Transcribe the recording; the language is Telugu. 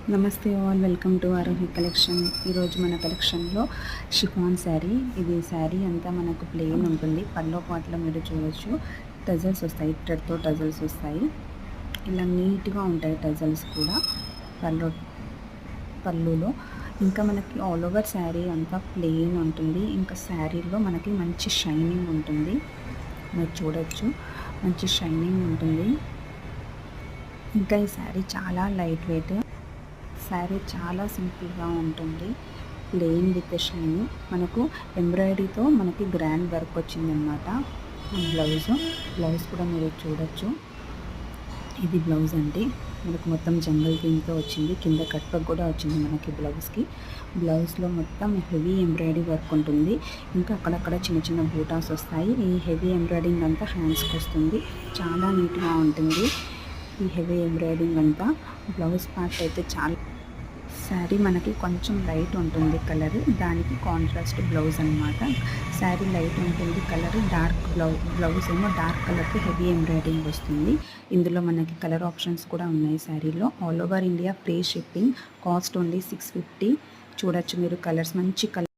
నమస్తే all, welcome to Aarohi collection. ఈరోజు మన కలెక్షన్లో షిఫాన్ శారీ. ఇది శారీ అంతా మనకు ప్లెయిన్ ఉంటుంది. పల్లో పాటలో మీరు చూడొచ్చు, టజల్స్ వస్తాయి, థ్రెడ్తో టజల్స్ వస్తాయి. ఇలా నీట్గా ఉంటాయి టజల్స్ కూడా పళ్ళులో. ఇంకా మనకి ఆల్ ఓవర్ శారీ అంతా ప్లెయిన్ ఉంటుంది. ఇంకా శారీలో మనకి మంచి షైనింగ్ ఉంటుంది. మీరు చూడొచ్చు, మంచి షైనింగ్ ఉంటుంది. ఇంకా ఈ శారీ చాలా లైట్ వెయిట్. శారీ చాలా సింపుల్గా ఉంటుంది, ప్లెయిన్ విత్ షైనింగ్. మనకు ఎంబ్రాయిడరీతో మనకి గ్రాండ్ వర్క్ వచ్చిందనమాట. బ్లౌజ్ కూడా మీరు చూడొచ్చు. ఇది బ్లౌజ్ అండి, మనకు మొత్తం జంగల్ థీమ్తో వచ్చింది. కింద కట్ వర్క్ కూడా వచ్చింది మనకి బ్లౌజ్లో మొత్తం హెవీ ఎంబ్రాయిడరీ వర్క్ ఉంటుంది. ఇంకా అక్కడక్కడ చిన్న చిన్న బూటాస్ వస్తాయి. ఈ హెవీ ఎంబ్రాయిడరింగ్ అంతా హ్యాండ్స్కి వస్తుంది. చాలా నీట్గా ఉంటుంది ఈ హెవీ ఎంబ్రాయిడరింగ్ అంతా. బ్లౌజ్ పార్ట్ అయితే చాలా, శారీ మనకి కొంచెం లైట్ ఉంటుంది కలర్, దానికి కాంట్రాస్ట్ బ్లౌజ్ అనమాట. శారీ లైట్ ఉంటుంది కలర్, డార్క్ బ్లౌజ్ ఏమో డార్క్ కలర్కి హెవీ ఎంబ్రాయిడరింగ్ వస్తుంది. ఇందులో మనకి కలర్ ఆప్షన్స్ కూడా ఉన్నాయి శారీలో. All over India free shipping. Cost only 650. చూడొచ్చు మీరు కలర్స్, మంచి కలర్.